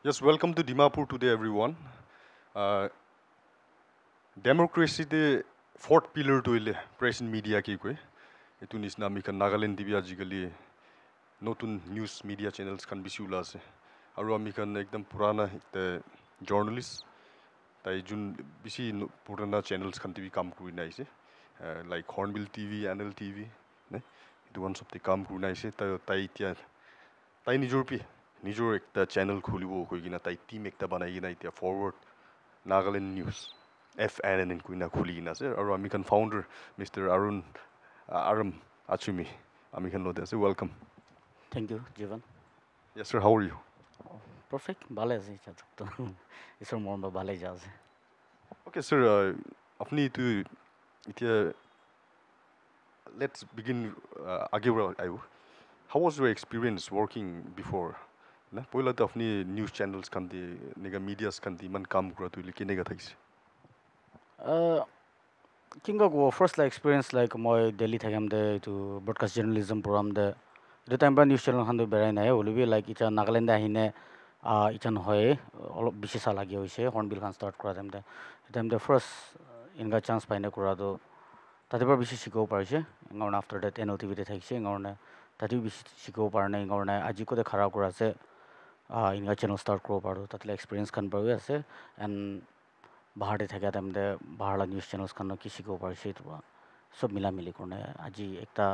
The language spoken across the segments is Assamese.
Yes, welcome to Dimapur today, everyone. Uh, Democracy the fourth pillar to ile press and media ki koi. Itu nisna amikan Nagaland TV ajikali notun news media channels kan bisi ula ase. Aru amikan ekdam purana ekta journalist tai jun bisi purana channels kan TV kam kuri na ise. Like Hornbill TV, Anil TV, ne? Itu one of the kam kuri na ise. Tai tia tai nijor ekta channel khulibo koi gina tai team ekta banai gina itia forward Nagaland News. FNN in Kuina Kulina, or American founder, Mr. Aram Achumi. American Lodese, welcome. Thank you, Jivan. Yes, sir, how are you? Perfect. Bale ase chatuk to. Isor mon ba bale jaase. Okay, sir, apni to itia let's begin Agira Ayu. How was your experience working before? Na पहिला त अपनी news channels kanti nega medias kanti man काम कुरा tu ile kinega thais. Kinga go first like experience like moi Delhi thagam de to broadcast journalism program de. The time ba news channel khan do berai na hai olibi like icha Nagaland ahine ichan hoye olop bishi sa lagi hoise Hornbill khan start kora dem de. The time the first inga chance paine kora do tade ba bishi sikho parise ngorna after that NLTV de thaikse ngorna tade bishi sikho parne ngorna aji ko de khara kora ase inga channel start kro paru tatle experience khan paru ase and bahar থাকে তেমদে বাহাৰলা নিউজ চেনেলছ খান কি শিকিব পাৰিছে এইটো চব মিলা মিলি কাৰণে আজি একটা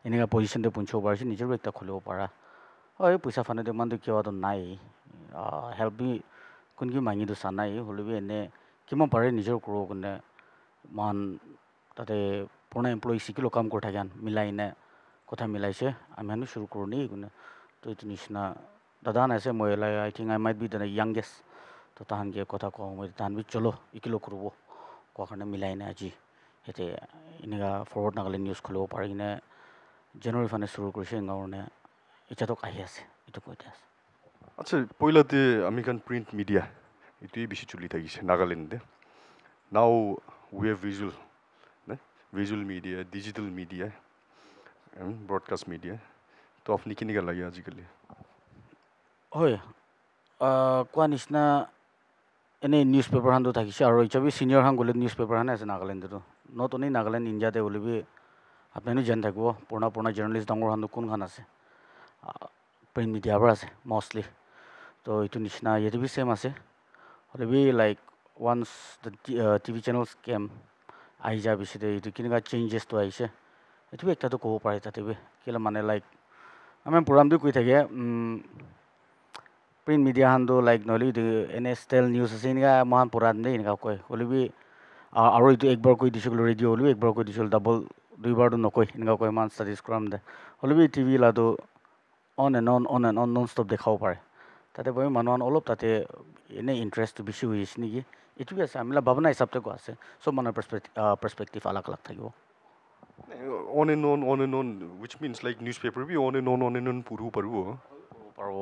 এনেকা পজিশ্যনতে পঞ্চাব পাৰিছে নিজৰো একটা খুলিব পাৰা হয় পইচা ফানে ইমানটো কিয়টো নাই হেল্প বি কোনকি মাঙিটো চা নাই হ'লেবি এনে কিমান পাৰে নিজৰ কৰোঁ কাৰণে মান তাতে পুৰণা এমপ্লয়ী শিকিলো কাম কৰি থাকে মিলাই নে কথা মিলাইছে আমি হেনো শুৰু কৰোঁ নি কোনে তো এইটো নিচিনা দাদা নাইছে মই I think I might be the youngest তো তাহান গিয়ে কথা কওঁ মই তাহান বি চলো ইকিলো কৰিব কোৱা কাৰণে মিলাই নে আজি হেতে এনেকা ফৰৱাৰ্ড নাগালেণ্ড নিউজ খুলিব পাৰি কিনে জানুৱাৰী ফানে শুৰু কৰিছে কাৰণে এতিয়াতো আহি আছে এইটো কৈতে আছে আচ্ছা पहिलाতে American print media এটোই বেশি চলি থাকিছে নাগাল্যান্ডে now we have visual media digital media and broadcast media তো আপনি কেনেকা লাগে আজিকালি হয় কোৱা নিচিনা এনে নিউজ পেপাৰ হানটো থাকিছে আৰু ইচাবি সিনিয়ৰ হান গলে নিউজ পেপাৰ হানে আছে নাগালেণ্ডতো নট অনলি নাগালেণ্ড ইণ্ডিয়াতে ওলিবি আপুনি জানি থাকিব পুৰণা জাৰ্নেলিষ্ট ডাঙৰ হানটো কোনখান আছে প্ৰিণ্ট মিডিয়াৰ পৰা আছে মষ্টলি তো এইটো নিচিনা ইয়াতে বি চেম আছে হ'লেবি like once the TV channels came আহি যোৱাৰ পিছতে এইটো কেনেকুৱা চেঞ্জেছটো আহিছে এইটো একটাতো ক'ব পাৰে তাতে বি কেলৈ মানে লাইক আমি প্ৰগ্ৰামটো কৈ থাকে প্ৰিণ্ট মিডিয়া হানটো লাইক নহ'লে এইটো এনে ষ্টেল নিউজ আছে এনেকুৱা মহান পুৰাণ দেই এনেকুৱা কয় হ'লেবি আৰু এইটো একবাৰ কৈ দিছিলোঁ ৰেডিঅ' হ'লেও একবাৰ কৈ দিছিলোঁ ডাবল দুইবাৰটো নকয় এনেকুৱা কয় ইমান ষ্টাডিজ কৰাম দে হ'লেবি টিভি লাটো on and on non stop দেখাব পাৰে তাতে বহি মানুহৰ অলপ তাতে এনেই ইণ্টাৰেষ্টটো বেছি হৈ আছে নেকি এইটোৱে আছে আমি ভাৱনা হিচাপতে কোৱা আছে চব মানুহৰ পাৰ্চপেক্টিভ আলাগ আলাগ থাকিব on and on which means like newspaper be on and on puru paru পাৰব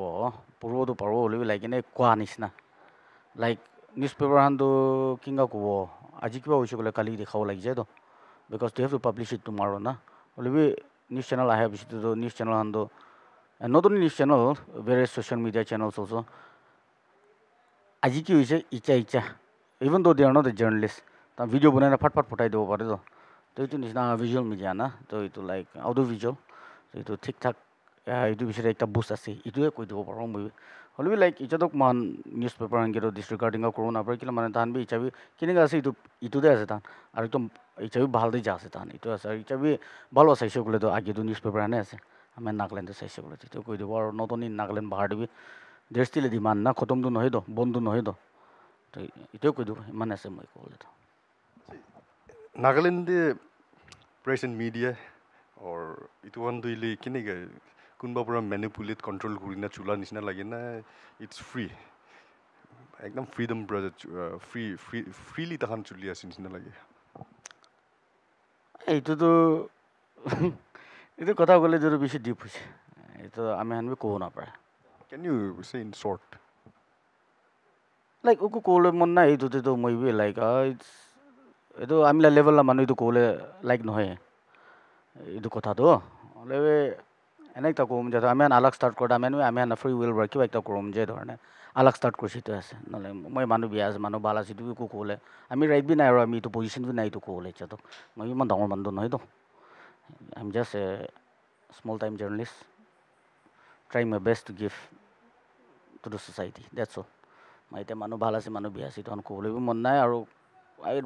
পঢ়িবতো পাৰব হ'লেও লাইক এনে কোৱা নিচিনা লাইক নিউজ পেপাৰ হানটো কিংগা ক'ব আজি কিবা হৈছে বোলে কালি দেখাব লাগি যায় তো because they have to publish it tomorrow না হ'লেবি নিউজ চেনেল আহে পিছতো নিউজ চেনেল হানটো not only news channel various social media channels also' আজি কি হৈছে ইচ্ছা even though they are not a journalist তাৰ ভিডিঅ' বনাই ফাট ফটাই দিব পাৰে তো এইটো নিচিনা ভিজুৱেল মিডিয়া না তো এইটো লাইক আউডিঅ' ভিজুৱেল এইটো ঠিক ঠাক এইটো পিছতে একটা বুষ্ট আছে এইটোৱে কৈ দিব পাৰোঁ মই হ'লেবি লাইক এতিয়াতো মান নিউজ পেপাৰ হানকেতো ডিছৰিগাৰ্ডিং কৰোঁ নাপাৰে কেলৈ মানে তাহান বি ইচ্ছাবি কেনেকৈ আছে ইটোতে আছে তাহান আৰু একদম ইচ্ছাবি ভালদে যা আছে তাহান এইটো আছে আৰু ইচ্ছাবি ভাল চাইছে বোলেতো আগেতো নিউজ পেপাৰ হানে আছে আমি নাগালেণ্ডে চাইছে বোলে এইটো কৈ দিব আৰু নট অনলি নাগালেণ্ড বাহাৰ দিবি দেৰ ষ্টিল ডিমাণ্ড না খতমটো নহয় তো বন্ধু নহয় তো তো এইটোৱে কৈ দিব ইমান আছে মই ক'বলৈতো Nagaland press and media or itu one doile kinega kunba pura manipulate control kurina chula nisna lage na it's free ekdam freedom brother freely tahan chuli asin nisna lage এইটোতো এইটো কথা ক'লে যদি বেছি ডিপ হৈছে এইটো আমি হানবি ক'ব নাপাৰে can you say in short like ওকো ক'বলৈ মন নাই এইটোতেতো মই বি লাইক এইটো আমি লেভেলৰ মানুহ এইটো ক'বলৈ লাইক নহয় এইটো কথাটো হ'লে এনে একটা কম যে আমি আলাগ স্টার্ট কৰা আমি ফ্ৰী উইল ৱৰ্ক কিবা একটা কৰোম যে ধৰণে আলাগ স্টাৰ্ট কৰিছোঁ এইটো আছে নহ'লে মই মানুহ বিয়া আছে মানুহ ভাল আছে এইটো একো ক'লে আমি ৰাইট বি নাই আৰু আমি এইটো পজিশ্যন বি নাই এইটো ক'লে এতিয়াতো মই ইমান ডাঙৰ মানুহ নহয়তো I am just a small time journalist try my best to give to the society that's all মই এতিয়া মানুহ ভাল আছে মানুহ বিয়া আছে এইটো ক'বলৈ মন নাই আৰু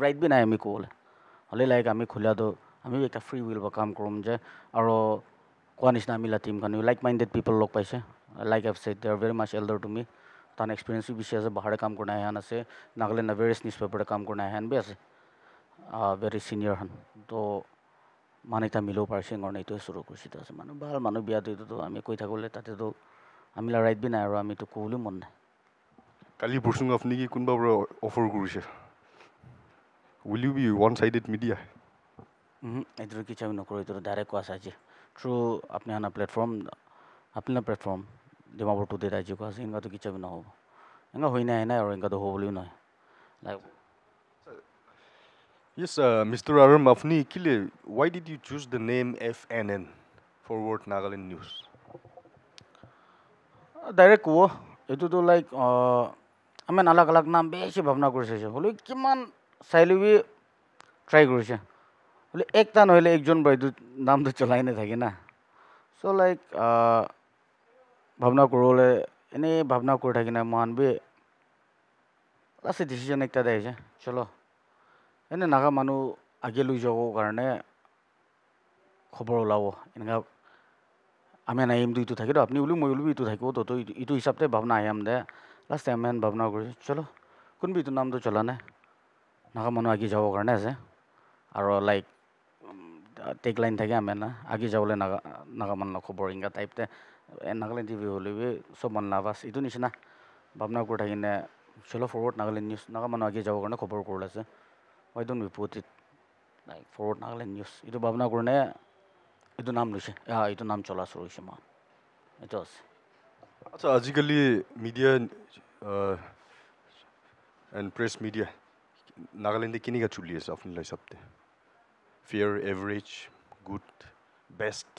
ৰাইট বি নাই আমি ক'লে হ'লে লাইক আমি খোলাটো আমি একটা ফ্ৰী উইল বা কাম কৰিম যে আৰু কোৱা নিচিনা আমি টিম কাৰণ লাইক মাইণ্ডেড পিপল লগ পাইছে like I've said they are very much elder to me তান এক্সপিৰিয়েঞ্চো বেছি আছে বাহিৰে কাম কৰা আহান আছে নাগালেণ্ড ভেৰিয়াছ নিউজ পেপাৰে কাম কৰা আহান বি আছে ভেৰি ছিনিয়ৰ হান তো মানে এতিয়া মিলিব পাৰিছে কাৰণে এইটোৱে চুৰু কৰিছে আছে মানুহ ভাল মানুহ বিয়াটো এইটোতো আমি কৈ থাকোঁলে তাতেতো আমি ৰাইট বি নাই আৰু আমিতো ক'বলৈও মন নাই কালি বৰচুং আপুনি কি কোনোবা পৰা অফাৰ কৰিছে will you be one sided media এইটো কিছু আমি নকৰোঁ এইটো ডাইৰেক্ট কোৱা আছে থ্ৰু আপুনি আনা প্লেটফৰ্ম ডিমাপুৰ টুডে ৰাজ্য কোৱা আছে এনেকুৱাতো কিছু আমি নহ'ব এনেকুৱা হৈ নাই আৰু এনেকুৱাতো হ'ব বুলিও নহয় like Yes, Mr. Aram Afni Kile, why did you choose the name FNN, Forward Nagaland News? Direct ক'ব এইটোতো লাইক আমি আলাগ আলাগ নাম বেছি ভাৱনা কৰি চাইছোঁ হ'লেও কিমান চাইলেবি ট্ৰাই কৰিছে হ'লে একটা নহ'লে একজন বাইদেউ নামটো চলাই নাথাকে না চ' লাইক ভাৱনা কৰোঁলে এনেই ভাৱনা কৰি থাকি নাই মহান বি লাষ্ট ডিচিশ্যন একটা আহিছে চলো এনে নাগা মানুহ আগে লৈ যাব কাৰণে খবৰ ওলাব এনেকুৱা আমি এইমটো ইটো থাকে আপুনি ওলো মই ওলো ইটো থাকিব তো ইটো হিচাপতে ভাৱনা আহিম দে লাষ্ট টাইম আমি ভাৱনা কৰিছোঁ চলো কোনবি ইটো নামটো চলা নাই নাগা মানুহ আগে যাবৰ কাৰণে আছে আৰু লাইক টেক লাইন থাকে আমি না আগে যাবলৈ নাগা মানুহ খবৰ এনেকুৱা টাইপতে নাগালেণ্ড টিভি হ'লে চব মানুহ নাবাছ এইটো নিচিনা ভাৱনা কৰি থাকিনে চলো ফৰৱাৰ্ড নাগালেণ্ড নিউজ নাগা মানুহ আগে যাবৰ কাৰণে খবৰ কৰি আছে why don't we put it like forward Nagaland news itu ভাৱনা কৰোঁনে এইটো নাম লৈছে এইটো নাম চলা চুৰু হৈছে মা এইটো আছে আচ্ছা আজিকালি মিডিয়া এণ্ড প্ৰেছ মিডিয়া নাগালেণ্ডে কেনেকুৱা চলি আছে আপোনাৰ হিচাপতে ফেয়াৰ এভাৰেজ গুড বেষ্ট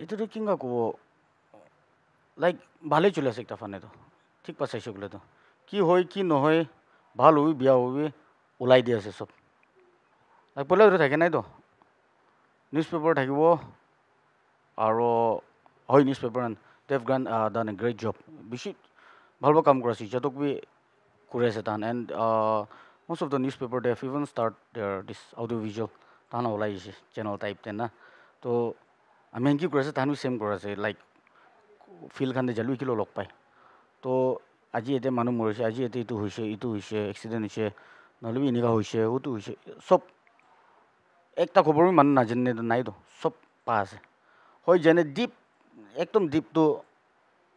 এইটোতো কেনেকুৱা ক'ব লাইক ভালেই চলি আছে একটা ফানেতো ঠিক পাইছে বোলেতো কি হয় কি নহয় ভাল হবি বিয়া হবি ওলাই দি আছে চব লাইক পहिले এইটো থাকে নাইতো নিউজ পেপাৰ থাকিব আৰু হয় নিউজ পেপাৰ দেভ গান ডান এ গ্ৰেট জব বেছি ভাল ভাল কাম কৰিছে সিহঁতক বি কৰি আছে তাহান and most of the newspaper they have even start their this audio visual তাহান ওলাই দিছে চেনেল টাইপ না তো আমি কি কৰি আছে তাহানো চেম কৰি আছে লাইক ফিল্ডখান জালু কিলো লগ পায় তো আজি এতিয়া মানুহ মৰিছে আজি এতিয়া এইটো হৈছে এক্সিডেণ্ট হৈছে নহ'লে বি এনেকুৱা হৈছে ওটো হৈছে চব একটা খবৰ মানুহ নাজানে নাইতো চব পা আছে হয় যেনে ডিপ একদম ডিপটো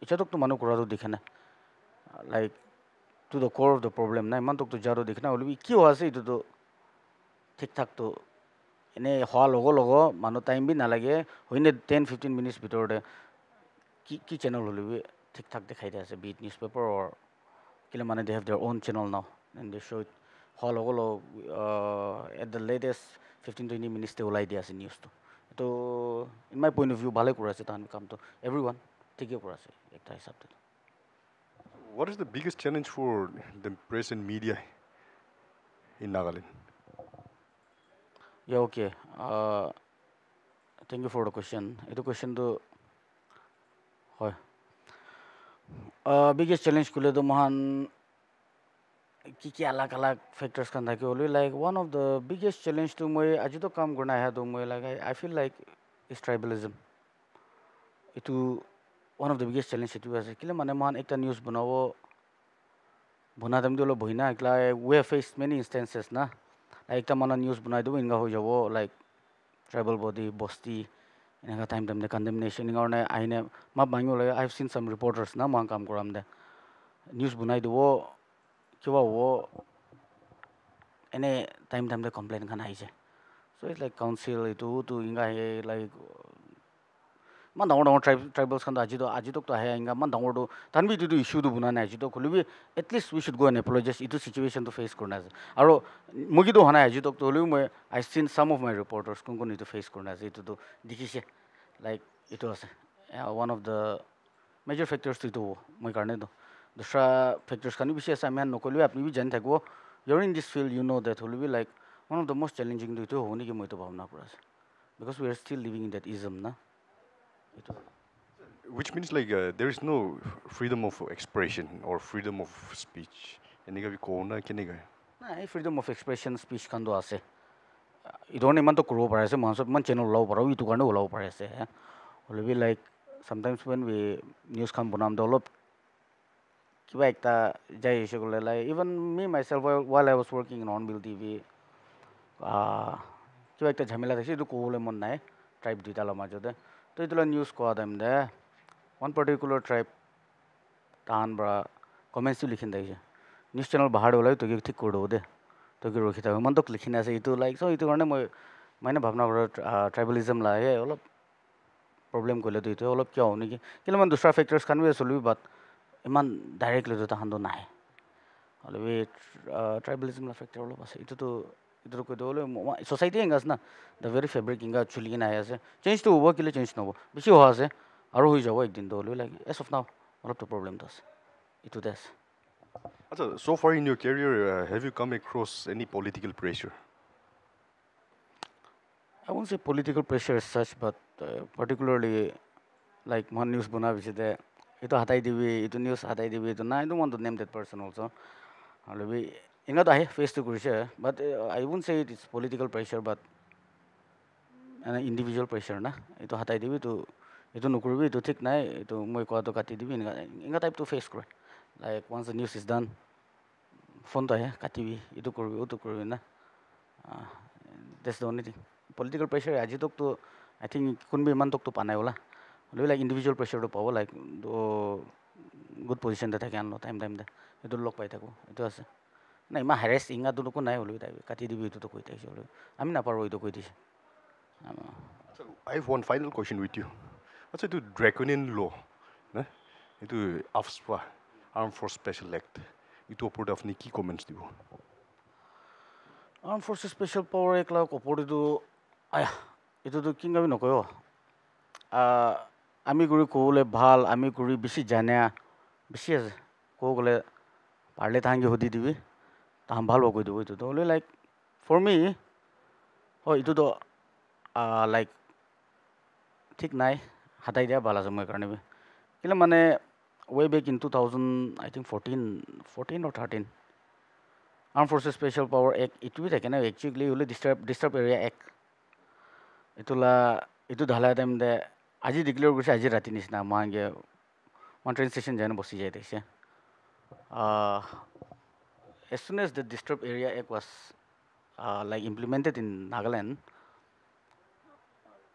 এতিয়াতোকতো মানুহ কৰাটো দেখে নাই লাইক টু দ্য ক'ৰ অফ দ্য প্ৰব্লেম নাই ইমানটোকতো যাৰো দেখে নাই হ'লে কি হৈ আছে এইটোতো ঠিক ঠাকতো এনেই হোৱাৰ লগ মানুহ টাইম বি নালাগে হয়নে 10-15 মিনিটছ ভিতৰতে কি চেনেল হ'লে বি ঠিক ঠাক দেখাই দিয়া আছে বিট নিউজ পেপাৰ অৰ কেলে মানে they have there on channel নাও এণ্ড দে শ্ব' ইট হোৱাৰ লগ এট দ্য লেটেষ্ট 15-20 মিনিটছতে ওলাই দিয়া আছে নিউজটো তো in my point of view ভালে কৰি আছে তাহান কামটো এভৰি ওৱান ঠিকেই কৰি আছে একটা হিচাপতে What is the biggest challenge for the press and media in Nagaland? Yeah, okay. Thank you for the question. This question to hoy. Biggest challenge kule to mahan ki alag factors kan thake hole like one of the biggest challenge to moi aji to kaam karna hai to moi like I feel like is tribalism. Itu one of the biggest challenge itu ase kile mane mahan ekta news banabo bana dam dolo bhoina ekla we have faced many instances na একটা মানে নিউজ বনাই দিব এনেকুৱা হৈ যাব লাইক ট্ৰাইবেল বডি বস্তি এনেকুৱা টাইম দে কণ্ডেমনেশ্যন কাৰণে আহিনে মাপ ভাঙিব লাগে আই হেভ চিন চাম ৰিপৰ্টাৰ্ছ না মই কাম কৰাম দে নিউজ বনাই দিব কিবা হ'ব এনে টাইম দে কমপ্লেইন খান আহিছে চ' ইটছ লাইক কাউন্সিল এইটোতো এনেকুৱা আহে লাইক ইমান ডাঙৰ ট্ৰাইবেলছ খান আজিতোকতো আহে এনেকুৱা ইমান ডাঙৰটো তান বি এইটো ইছ্যুটো বনা নাই আজিতো হ'লেও at least we should go and apologise এইটো চিটুৱেশ্যনটো ফেচ কৰা নাই আৰু মই কিন্তু হোৱা নাই আজিতোকতো হ'লেও মই আই চিন চাম অফ মাই ৰিপৰ্টাৰ্ছ কোন এইটো ফেচ কৰা নাই এইটোতো দেখিছে like itu ase one of the major factors to my karne to dusra factors kani bishi ase ami nokoli apni bi jani thakbo you're in this field you know that will be like one of the most challenging to hone ki moi to bhavna pura ase because we are still living in that ism na itu Which means like there is no freedom of expression or freedom of speech. Eniga bi kona kiniga. na freedom of expression speech kan do ase idone man to kuro pare ase man so man channel law paro itu karne law pare ase will be like sometimes when we news kan bonam develop kiba ekta jai hishogole like even me myself while I was working in Hornbill TV কিবা একটা ঝামেলা থাকছে এইটো ক'বলৈ মন নাই ট্ৰাইব দুইটাৰ মাজতে তো এইটোলৈ নিউজ কোৱা time day one particular tribe তাহান পৰা কমেণ্টছটো লিখি থাকিছে নিউজ চেনেল বাহাৰ ওলাই তই ঠিক কৰি দেব দে তই কি ৰখি থাক ইমান তোক লিখি আছে এইটো লাইক চ' এইটো কাৰণে মই মানে ভাৱনা কৰোঁ ট্ৰাইবেলিজম লাগে অলপ প্ৰব্লেম কৰিলেতো এইটো অলপ কিয় নেকি কিন্তু মানে দুসৰা ফেক্টৰ্ছ খান বি চলিবি বাট ইমান ডাইৰেক্টলিতো তাহাঁতো নাহে অলপ এই ট্ৰাইবেলিজম ফেক্টৰ অলপ আছে এইটোতো इधर कोई तो सोसाइटी हिंगा ना द वेरी फैब्रिक हिंगा चुली ना आया से चेंज तो हुआ के लिए चेंज ना हुआ बेसी हुआ से और हो जाओ एक दिन तो like S of now one of the problem does it to this Acha, so far in your career, have you come across any political pressure? I won't say political pressure as such but particularly like one news buna which is itu hatai dibi itu news hatai dibi itu na I don't want to name that person also maybe ingat ahe face to kurise but I won't say it is political pressure but an individual pressure na itu hatai dibi tu itu nukuribi itu thik nai itu moi koa to kati dibi inga type to face kore like once the news is done phone to ahe katibi itu korbi utu korbi na that's the only thing political pressure aji tok to I think kunbi man tok to panai hola like individual pressure to pawo like do good position ta thake anlo time de itu lok pai thako itu ase na ima harass inga du ko nai holu tai kati dibi itu to koi tai holu ami na paro itu koi dise So I have one final question with you. What's it to draconian law? Ne? Itu AFSPA, Armed Force Special Act. Itu opor afni ki comments dibo? Armed Forces Special Power Act la opor itu aya itu to kinga bi nokoyo আমি কৰি ক'বলৈ ভাল আমি কৰি বেছি জানে বেছি আছে ক'ব গ'লে পাৰিলে তাহাঁতি সুধি দিবি তাহাঁ ভাল হ'ব কৈ দিব এইটো হ'লে লাইক ফৰ মি হয় এইটোতো লাইক ঠিক নাই হাতাই দিয়া ভাল আছে মই কাৰণে কিন্তু মানে ৱে back in 2000 I think 14 or 13 Armed Forces Special Power Act এইটো বি থাকে না একচুৱেলি হ'লে ডিষ্টাৰ্ব এৰিয়া এক্ট এইটোলা এইটো ঢালাই টাইম দে আজি ডিক্লেয়াৰ কৰিছে আজি ৰাতি নিচিনা মহাংগে ওৱান ট্ৰেইন ষ্টেচন যেন বচি যায় দেখিছে as soon as the disturbed area act was like implemented in Nagaland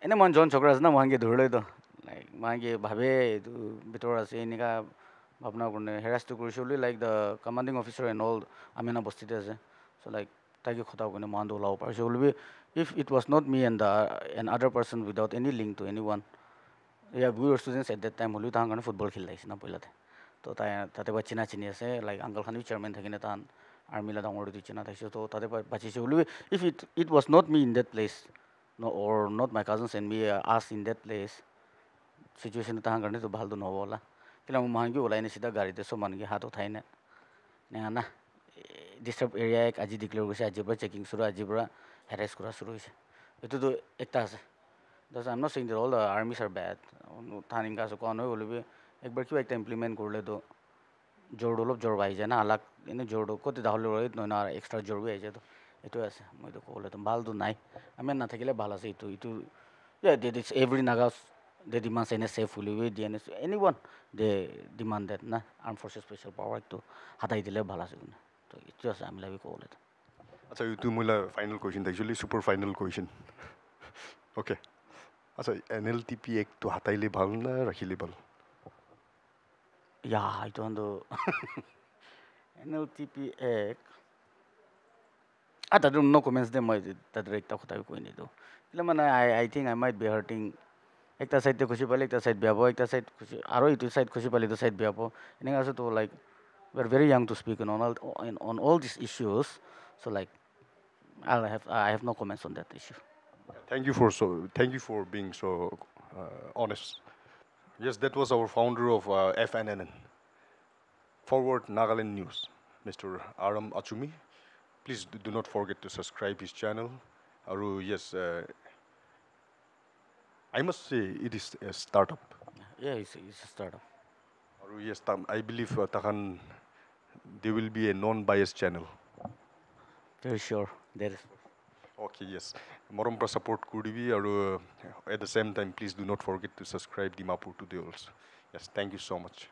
এনে মন জন ঝগড়া আছে না মহাংগে ধৰিলৈ তো লাইক মহাংগে ভাবে এইটো ভিতৰত আছে এনেকুৱা ভাৱনা কাৰণে হেৰাছটো কৰিছে বুলি like the commanding officer and all আমি না বস্তিতে আছে চ' লাইক তাকে খটাও কাৰণে মহানটো ওলাব পাৰিছে বুলি if it was not me and other person without any link to anyone yeah we were students at that time holi tahan karone football khil laise na poilate to tate ba china chini ase like uncle khan chairman thakine tahan army la dangor du china thaise to tate bachise holi if it was not me in that place no or not my cousins and me us in that place situation tahan karone to bhal du no hola kila mahangi olai ne sida gari te so mangi hato thaine ne na disturb area ek aji declare hoise aji bra checking suru aji bra harass kora shuru hoise etu to ekta ase that's I'm not saying that all the armies are bad थानिंग का सुकौन हो बोले भी एक बार क्यों एक टाइम इम्प्लीमेंट कर ले तो जोड़ लो जोड़ भाई जाना अलग इन्हें जोड़ो को तो दाखले रोए तो ना एक्स्ट्रा जोड़ भी है तो itu ऐसे मैं तो बोले तो बाल तो नहीं हमें ना थे के लिए बाला से itu yeah they every nagas they demand any safe fully with DNS anyone they demand that na armed forces special power to hatai dile bhala se तो itu ऐसे हम लोग बोले तो Acha, itu mula final question actually super final question. Okay. Acha, NLTP Act to hataile bhal na rakhile bhal? yeah I don't know NLTP Act তাদের no comments দে মই তাদের একটা কথা কই নি তো એટલે মানে I think I might be hurting একটা সাইড তে খুশি পালে একটা সাইড বিয়াবো একটা সাইড খুশি আরো ইটু সাইড খুশি পালে তো সাইড বিয়াবো এনেকা আছে তো like we are very young to speak on all these issues so like I have no comments on that issue Thank you for being so honest. Yes, that was our founder of FNNN, Forward Nagaland News, Mr. Aram Achumi. Please do not forget to subscribe his channel. Aru, yes, I must say it is a startup. Yeah, it's a startup. Aru, yes, I believe takan there will be a non-biased channel. Very sure. There is. Okay, yes. Morompra support Kudivi, or at the same time, please do not forget to subscribe Dimapur today also. Yes, thank you so much.